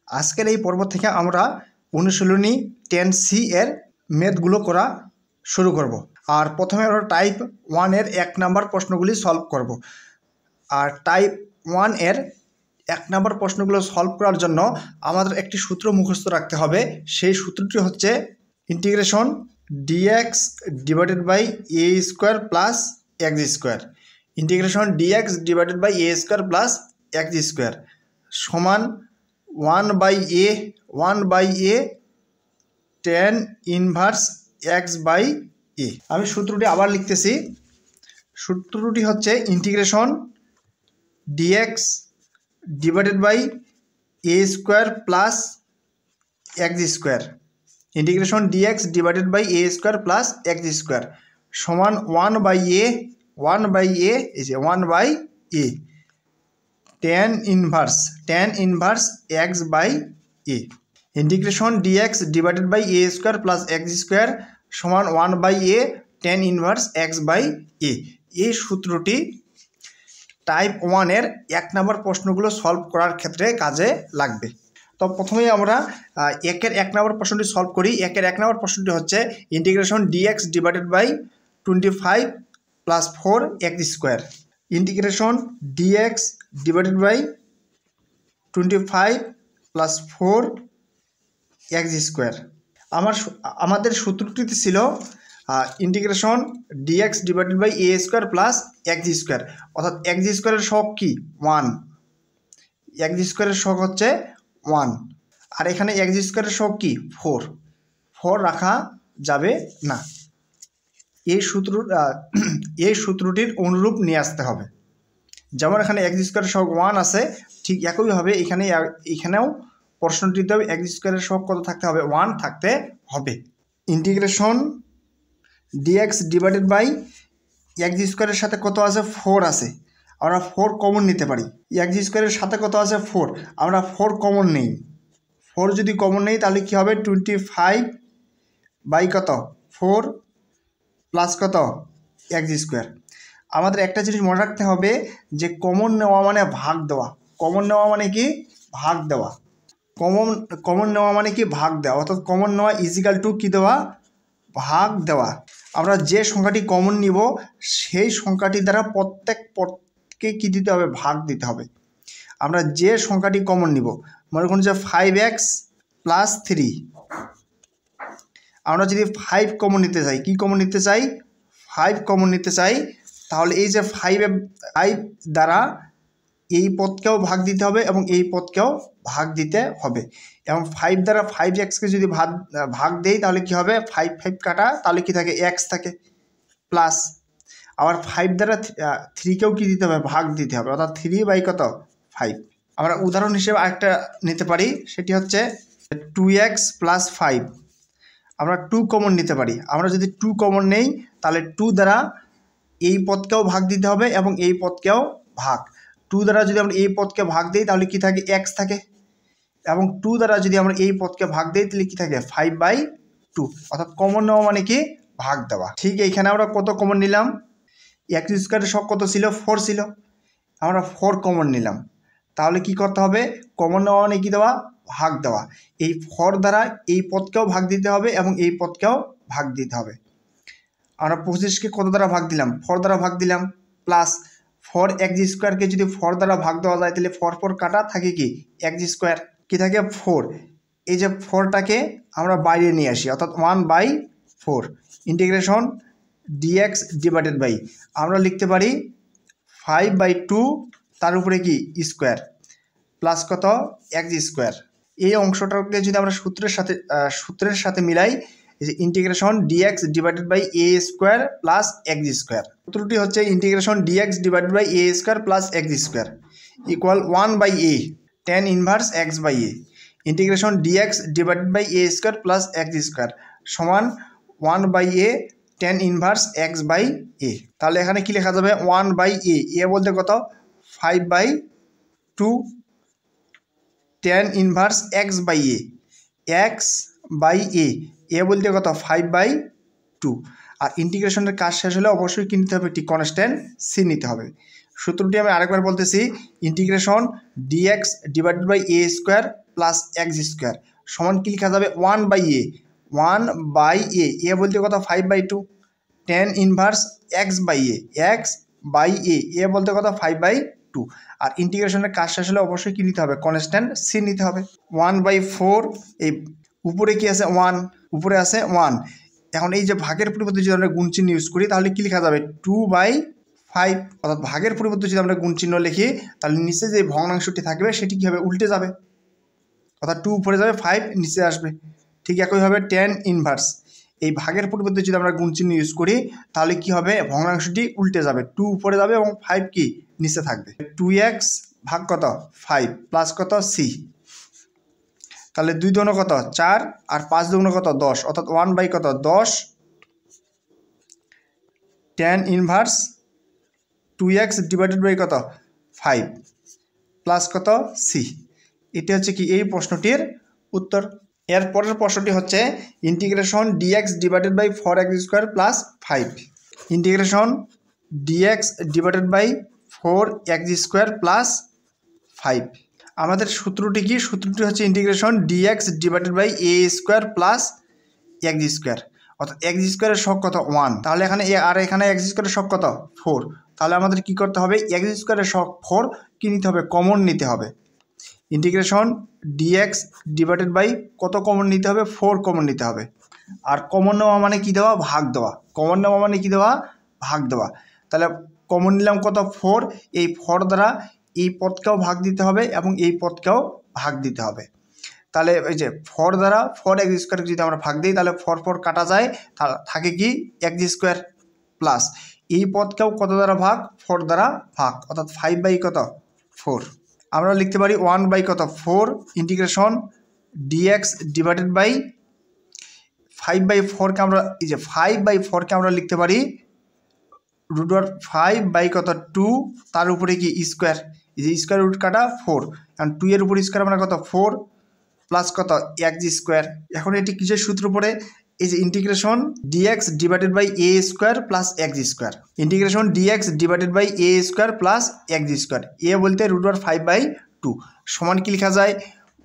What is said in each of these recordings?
আজকের এই পর্ব থেকে আমরা অনুশীলনী 10C এর ম্যাথগুলো করা শুরু করব। আর প্রথমে আমরা টাইপ 1 এর 1 নম্বর প্রশ্নগুলি সলভ করব। আর টাইপ 1 এর 1 নম্বর প্রশ্নগুলো সলভ করার জন্য আমাদের একটি সূত্র মুখস্থ রাখতে হবে। সেই সূত্রটি হচ্ছে integration dx divided by a square plus x square, integration dx divided by a square plus x square সমান 1/a tan inverse x by a। আমি সূত্রটি আবার লিখতেছি। সূত্রটি হচ্ছে integration dx divided by a square plus x square, integration dx divided by a square plus x square সমান 1/a is 1/a tan inverse x by a, integration dx divided by a square plus x square সমান 1/a tan inverse x by a। এই সূত্রটি type 1 এর 1 নম্বর প্রশ্নগুলো solve করার ক্ষেত্রে কাজে লাগবে। তো প্রথমেই আমরা 1 নম্বর প্রশ্নটি সলভ করি। 1 নম্বর প্রশ্নটি হচ্ছে integration dx divided by 25 plus 4 x square, integration dx divided by 25 plus 4 x square. আমাদের সূত্রটিতে ছিল integration dx divided by a square plus x square, অর্থাৎ x স্কোয়ারের সহগ কি 1, x স্কোয়ারের সহগ হচ্ছে 1, আর এখানে x স্কোয়ারের সহগ কি 4 রাখা যাবে না। এই সূত্রটির অনুরূপ নিয়ে আসতে হবে। যেমন এখানে x স্কোয়ারের সহগ 1 আছে, ঠিক একইভাবে এখানেও প্রশ্নটিতে x স্কোয়ারের সহগ কত থাকতে হবে 1 থাকতে হবে। Integration dx divided by x স্কোয়ারের সাথে কত আছে 4 আছে, আমরা 4 কমন নিতে পারি। x স্কোয়ারের সাথে কত আছে 4, আমরা 4 কমন নেই। 4 যদি কমন নেই তাহলে কি হবে 25 বাই কত 4 প্লাস কত x স্কোয়ার। আমাদের একটা জিনিস মনে রাখতে হবে যে কমন নেওয়া মানে ভাগ দেওয়া। কমন নেওয়া মানে কি ভাগ দেওয়া। কমন নেওয়া মানে কি ভাগ দেওয়া, অর্থাৎ কমন নেওয়া ইজিক্যাল টু কি দেওয়া ভাগ দেওয়া। আমরা যে সংখ্যাটি কমন নিব সেই সংখ্যাটি দ্বারা প্রত্যেক পদকে কি দিতে হবে ভাগ দিতে হবে। আমরা যে সংখ্যাটি কমন নিব, মনে করুন যে 5x প্লাস 3, আমরা যদি 5 কমন নিতে চাই, কি কমন নিতে চাই 5 কমন নিতে চাই, তাহলে এই যে 5 দ্বারা এই পদকেও ভাগ দিতে হবে এবং এই পদকেও ভাগ দিতে হবে। এবং 5 দ্বারা 5xকে যদি ভাগ দেই তাহলে কি হবে 5 কাটা, তাহলে কি থাকে x থাকে প্লাস, আবার 5 দ্বারা 3কেও কি দিতে হবে ভাগ দিতে হবে, অর্থাৎ 3 বাই কত 5। আমরা উদাহরণ হিসেবে আরেকটা নিতে পারি, সেটি হচ্ছে 2x প্লাস 5, আমরা 2 কমন নিতে পারি। আমরা যদি 2 কমন নেই তাহলে 2 দ্বারা এই পদকেও ভাগ দিতে হবে এবং এই পদকেও ভাগ। 2 দ্বারা যদি আমরা এই পদকে ভাগ দিই তাহলে কি থাকে x থাকে, এবং 2 দ্বারা যদি আমরা এই পদকে ভাগ দিই তাহলে কি থাকে 5/2, অর্থাৎ কমন নেওয়া মানে কি ভাগ দেওয়া। ঠিক এইখানে আমরা কত কমন নিলাম, x স্কোয়ারের সহগ কত ছিল 4 ছিল, আমরা 4 কমন নিলাম। তাহলে কি করতে হবে কমন নেওয়া মানে কি দেওয়া ভাগ দেওয়া। এই 4 দ্বারা এই পদকেও ভাগ দিতে হবে এবং এই পদকেও ভাগ দিতে হবে। আমরা 25কে কত দ্বারা ভাগ দিলাম 4 দ্বারা ভাগ দিলাম, প্লাস 4x স্কোয়ারকে যদি 4 দ্বারা ভাগ দেওয়া যায় তাহলে 4 কাটা থাকে কি x স্কোয়ার, কি থাকে 4। এই যে 4টাকে আমরা বাইরে নিয়ে আসি, অর্থাৎ 1/4 ইন্টিগ্রেশন dx ডিভাইডেড বাই আমরা লিখতে পারি 5/2 তার উপরে কি স্কোয়ার প্লাস কত x স্কোয়ার। এই অংশটাকে যদি আমরা সূত্রের সাথে মিলাই, integration dx divided by a square plus x square. সূত্রটি হচ্ছে integration dx divided by a square plus x square equal 1/a tan inverse x by a, integration dx divided by a square plus x square সমান 1/a tan inverse x by a। তাহলে এখানে কি লেখা যাবে 1/a, a বলতে কত 5/2 tan inverse x by a বলতে কত 5/2। আর ইন্টিগ্রেশনের কাজ শেষ হলে অবশ্যই কিনতে হবে একটি কনস্ট্যান্ট c নিতে হবে। সূত্রটি আমি আরেকবার বলতেছি, integration dx divided by a square plus x square সমান কি লেখা যাবে 1/a 1/a এ বলতে কত 5/2 tan ইনভার্স x/a x/a এ বলতে কত 5/2 আর ইন্টিগ্রেশনের কাজ শেষ হলে অবশ্যই কি নিতে হবে কনস্ট্যান্ট সি নিতে হবে 1/4 এই উপরে কি আছে 1 উপরে আছে 1 এখন এই যে ভাগের পরিবর্তে যদি আমরা গুণ চিহ্ন ইউজ করি তাহলে কি লেখা যাবে 2/5 অর্থাৎ ভাগের পরিবর্তে যদি আমরা গুণ চিহ্ন লিখি তাহলে নিচে যে ভগ্নাংশটি থাকবে সেটি কী হবে উল্টে যাবে অর্থাৎ 2 উপরে যাবে 5 নিচে আসবে ঠিক একইভাবে tan ইনভার্স এই ভাগের পরিবর্তে যদি আমরা গুণ চিহ্ন ইউজ করি তাহলে কি হবে ভগ্নাংশটি উল্টে যাবে 2 উপরে যাবে এবং 5 কি নিচে থাকবে 2x ভাগ কত 5 প্লাস কত c তাহলে 2 দুগুণ কত 4 আর 5 দুগুণ কত 10 অর্থাৎ 1/10 tan inverse 2x divided by কত 5 প্লাস কত c এটি হচ্ছে কি এই প্রশ্নটির উত্তর এর পরের প্রশ্নটি হচ্ছে integration dx divided by 4x square plus 5 integration dx divided by 4x square plus 5 আমাদের সূত্রটি কি সূত্রটি হচ্ছে integration dx divided by a square plus x square অর্থাৎ x স্কোয়ারের সহগ কত 1 তাহলে এখানে আর এখানে x স্কোয়ারের সহগ কত 4 তাহলে আমাদের কি করতে হবে x স্কোয়ারের সহগ 4 কি নিতে হবে কমন নিতে হবে ইন্টিগ্রেশন dx ডিভাইডেড বাই কত কমন নিতে হবে 4 কমন নিতে হবে আর কমন নেওয়া মানে কি দেওয়া ভাগ দেওয়া কমন নেওয়া মানে কি দেওয়া ভাগ দেওয়া তাহলে কমন নিলাম কত 4 এই 4 দ্বারা এই পদকেও ভাগ দিতে হবে এবং এই পদকেও ভাগ দিতে হবে তাহলে এই যে 4 দ্বারা 4x স্কোয়ার যদি আমরা ভাগ দিই তাহলে 4 কাটা যায় থাকে কি x স্কোয়ার প্লাস এই পদকেও কত দ্বারা ভাগ 4 দ্বারা ভাগ অর্থাৎ 5/কত 4 আমরা লিখতে পারি 1/কত 4 ইন্টিগ্রেশন dx ডিভাইডেড বাই 5/4 কে আমরা এই যে 5/4 কে আমরা লিখতে পারি √5/কত 2 তার উপরে কি স্কোয়ার এই যে স্কোয়ার রুট কাটা 4 কারণ 2 এর উপর স্কোয়ার আমরা কত 4 প্লাস কত x স্কোয়ার এখন এটি কিসের সূত্র পড়ে এই যে integration dx divided by a square plus x square integration dx divided by a square plus x square a বলতে √5/2 সমান কি লেখা যায়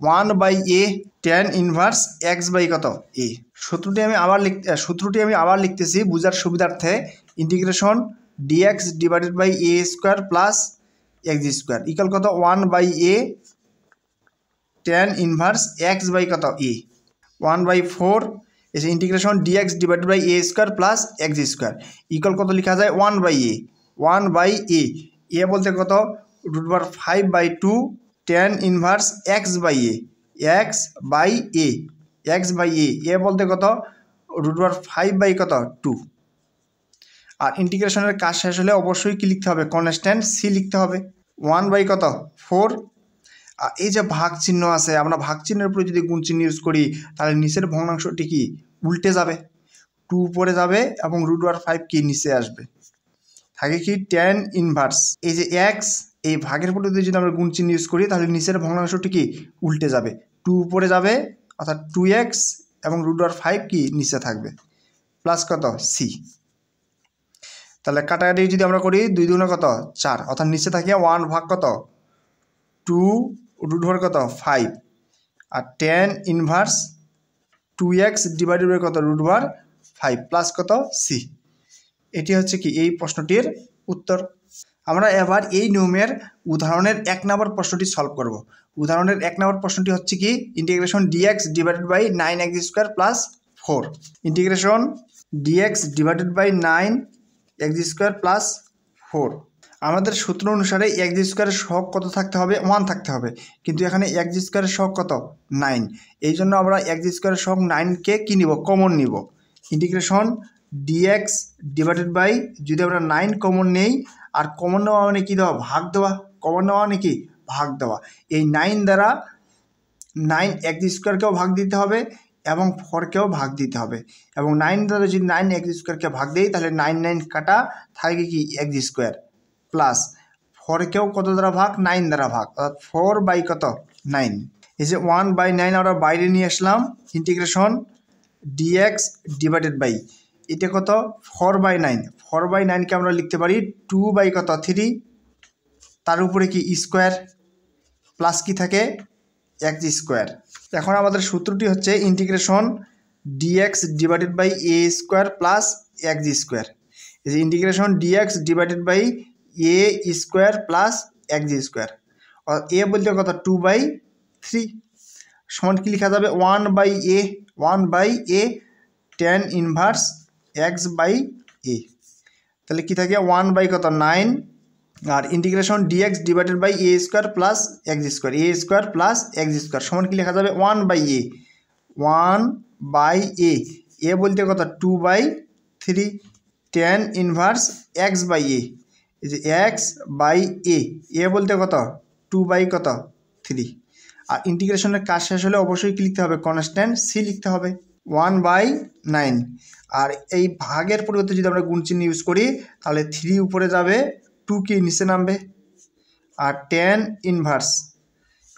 1/a tan ইনভার্স x/কত a সূত্রটি আমি আবার লিখতেছি বুঝার সুবিধার্থে integration dx divided by a square plus x square equal কত 1/a tan ইনভার্স x/কত a 1/4 এসে integration dx divided by a square plus x square equal কত লেখা যায় 1/a a বলতে কত √5/2 tan ইনভার্স x/a a বলতে কত √5/কত 2 আর ইন্টিগ্রেশনের কাজ শেষ হলে অবশ্যই কি লিখতে হবে কনস্ট্যান্ট c লিখতে হবে 1/কত 4 আর এই যে ভাগ চিহ্ন আছে আমরা ভাগ চিহ্নের উপরে যদি গুণ চিহ্ন ইউজ করি তাহলে নিচের ভগ্নাংশটি কি উল্টে যাবে 2 উপরে যাবে এবং √5 কি নিচে আসবে থাকে কি tan ইনভার্স এই যে x এই ভাগের পরিবর্তে যদি আমরা গুণ চিহ্ন ইউজ করি তাহলে নিচের ভগ্নাংশটি কি উল্টে যাবে 2 উপরে যাবে অর্থাৎ 2x এবং √5 কি নিচে থাকবে প্লাস কত c তাহলে কাটাকাটি যদি আমরা করি 2 দুগুণ কত 4 অর্থাৎ নিচে থাকে 1 ভাগ কত 2 √5 কত 5 আর tan inverse 2x divided by কত √5 প্লাস কত c এটি হচ্ছে কি এই প্রশ্নটির উত্তর আমরা এবার এই নিয়মের উদাহরণের 1 নম্বর প্রশ্নটি সলভ করব উদাহরণের 1 নম্বর প্রশ্নটি হচ্ছে কি integration dx divided by 9x square plus 4 integration dx divided by 9x square plus 4 আমাদের সূত্র অনুসারে x স্কোয়ারের সহগ কত থাকতে হবে 1 থাকতে হবে কিন্তু এখানে x স্কোয়ারের সহগ কত 9 এই জন্য আমরা x স্কোয়ারের সহগ 9 কে কি নিব কমন নিব ইন্টিগ্রেশন dx ডিভাইডেড বাই যদি আমরা 9 কমন নেই আর কমন নেওয়া মানে কি দেওয়া ভাগ দেওয়া কমন নেওয়া মানে কি ভাগ দেওয়া এই 9 দ্বারা 9 x স্কোয়ারকেও ভাগ দিতে হবে এবং 4কেও ভাগ দিতে হবে এবং 9 দ্বারা যদি 9 x স্কোয়ারকে ভাগ দেই তাহলে 9 কাটা থাকে কি x স্কোয়ার প্লাস 4কেও কত দ্বারা ভাগ 9 দ্বারা ভাগ অর্থাৎ 4/কত 9 এই যে 1/9 আমরা বাইরে নিয়ে আসলাম ইন্টিগ্রেশন dx ডিভাইডেড বাই এটা কত 4/9 4/9কে আমরা লিখতে পারি 2/কত 3 তার উপরে কি স্কোয়ার প্লাস কি থাকে এক্স স্কোয়ার। এখন আমাদের সূত্রটি হচ্ছে integration d x divided by a square plus x square. এই যে integration d x divided by a square plus x square. এ বলতে কত 2/3 সমান কি লেখা যাবে 1/a tan inverse x by a. তাহলে কি থাকে 1 কত 9 আর integration d x divided by a square plus x square plus x square সমান কি লেখা যাবে 1/a এ বলতে কত 2/3 tan ইনভার্স এক্স বাই এ। এই যে এক্স বাই এ বলতে কত 2/3 আর ইন্টিগ্রেশনের কাজ শেষ হলে অবশ্যই কি লিখতে হবে কনস্ট্যান্ট সি লিখতে হবে 1/9 আর এই ভাগের পরিবর্তে যদি আমরা গুণ চিহ্ন ইউজ করি তাহলে 3 উপরে যাবে 2 কি নিচে নামবে আর tan ইনভার্স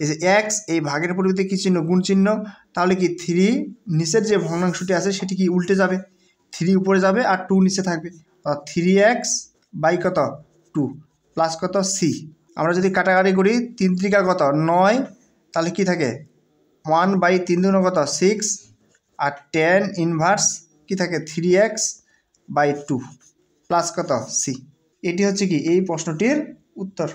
এই যে এক্স এই ভাগের পরিবর্তে কি চিহ্ন গুণ চিহ্ন তাহলে কি 3 নিচের যে ভগ্নাংশটি আছে সেটি কি উল্টে যাবে 3 উপরে যাবে আর 2 নিচে থাকবে 3x বাই কত 2 প্লাস কত সি। আমরা যদি কাটাকাটি করি 3 × কত 9 তাহলে কি থাকে 1/3 × কত 6 আর tan ইনভার্স কি থাকে 3x/2 প্লাস কত সি। এটি হচ্ছে কি এই প্রশ্নটির উত্তর।